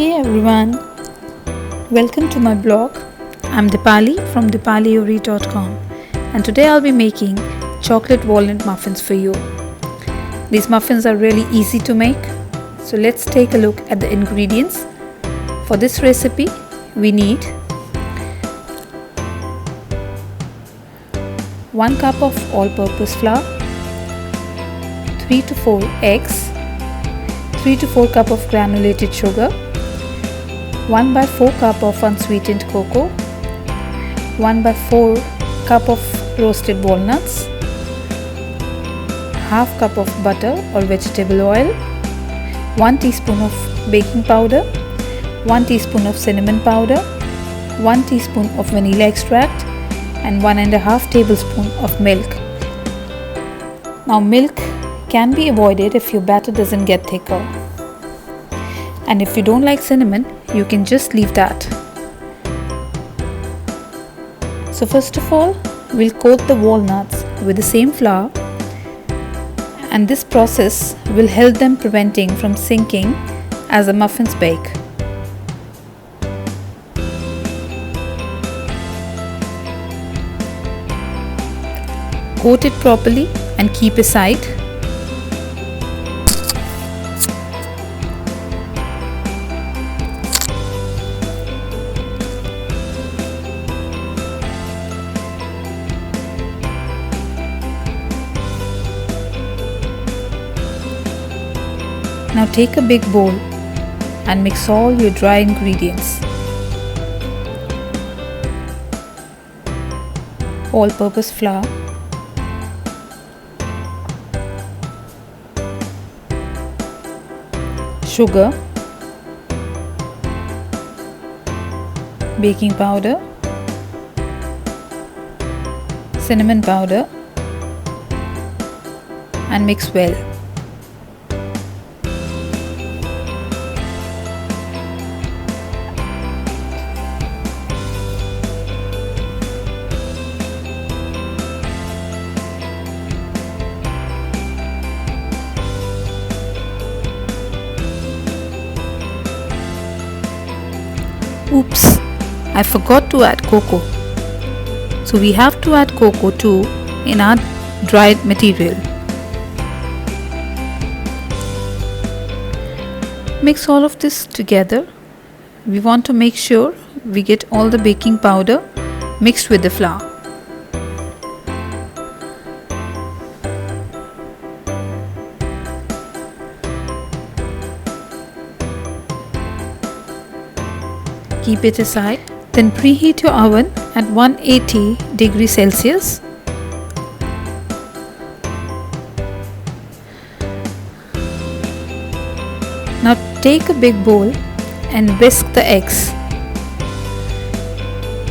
Hey everyone, welcome to my blog. I'm Dipali from dipaliori.com and today I'll be making chocolate walnut muffins for you. These muffins are really easy to make, so let's take a look at the ingredients. For this recipe, we need 1 cup of all-purpose flour, 3 to 4 eggs, 3 to 4 cup of granulated sugar, 1 by 4 cup of unsweetened cocoa, 1 by 4 cup of roasted walnuts, half cup of butter or vegetable oil, 1 teaspoon of baking powder, 1 teaspoon of cinnamon powder, 1 teaspoon of vanilla extract and 1.5 tablespoon of milk. Now milk can be avoided if your batter doesn't get thicker. And if you don't like cinnamon, you can just leave that. So first of all, we'll coat the walnuts with the same flour, and this process will help them preventing from sinking as the muffins bake. Coat it properly and keep aside. Now take a big bowl and mix all your dry ingredients. All-purpose flour, sugar, baking powder, cinnamon powder, and mix well. Oops, I forgot to add cocoa. So we have to add cocoa too in our dried material. Mix all of this together. We want to make sure we get all the baking powder mixed with the flour. Keep it aside. Then preheat your oven at 180 degrees Celsius. Now take a big bowl and whisk the eggs.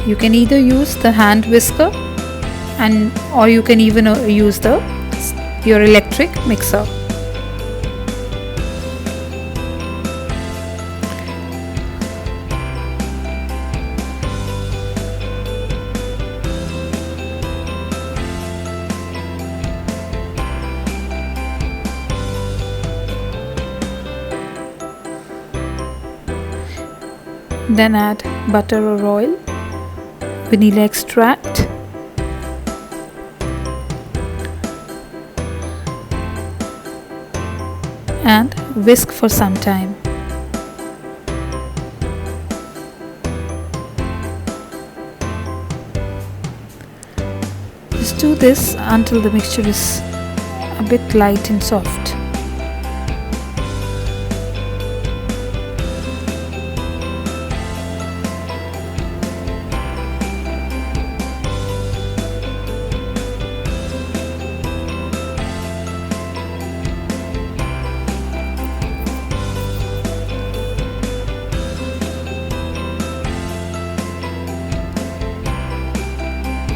You can either use the hand whisker or you can even use your electric mixer. Then add butter or oil, vanilla extract, and whisk for some time. Just do this until the mixture is a bit light and soft.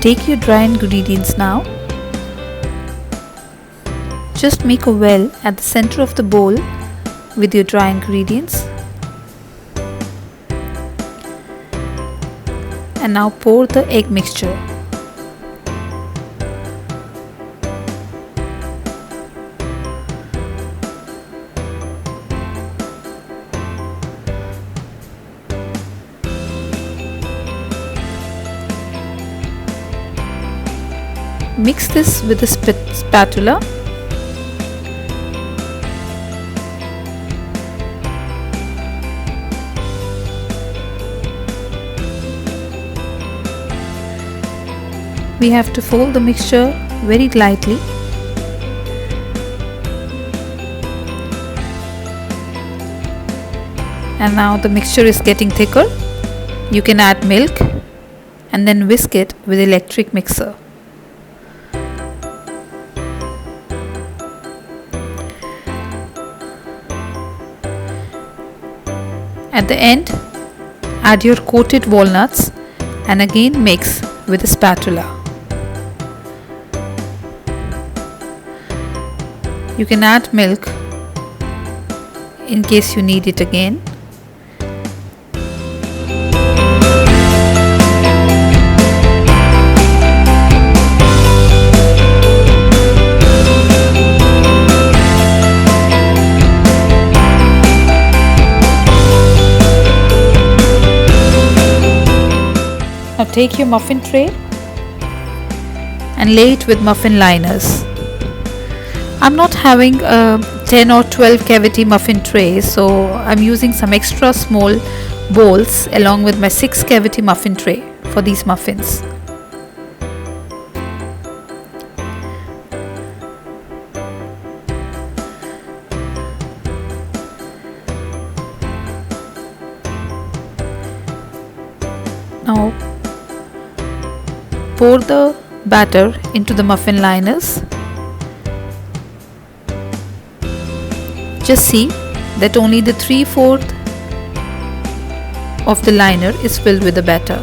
Take your dry ingredients now. Just make a well at the center of the bowl with your dry ingredients. And now pour the egg mixture. mix this with a spatula. We have to fold the mixture very lightly. And now the mixture is getting thicker. You can add milk and then whisk it with electric mixer. At the end, add your coated walnuts and again mix with a spatula. You can add milk in case you need it again. Now take your muffin tray and lay it with muffin liners. I'm not having a 10 or 12 cavity muffin tray, so I'm using some extra small bowls along with my 6 cavity muffin tray for these muffins. Now pour the batter into the muffin liners. Just see that only the 3/4 of the liner is filled with the batter.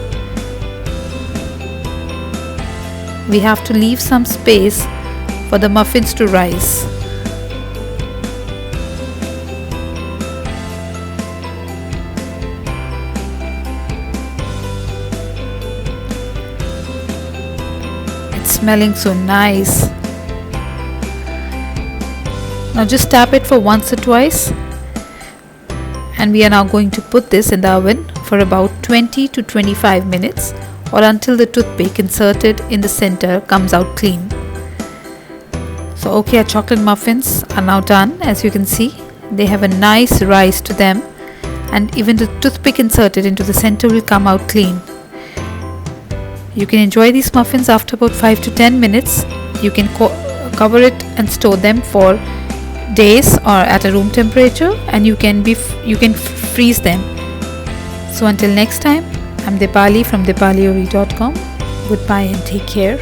We have to leave some space for the muffins to rise. It's smelling so nice. Now just tap it for once or twice, and we are now going to put this in the oven for about 20 to 25 minutes or until the toothpick inserted in the center comes out clean. So okay, our chocolate muffins are now done. As you can see, they have a nice rise to them, and even the toothpick inserted into the center will come out clean. You can enjoy these muffins after about 5 to 10 minutes. You can cover it and store them for days or at a room temperature, and you can freeze them. So until next time, I'm Dipali from dipaliori.com. Goodbye and take care.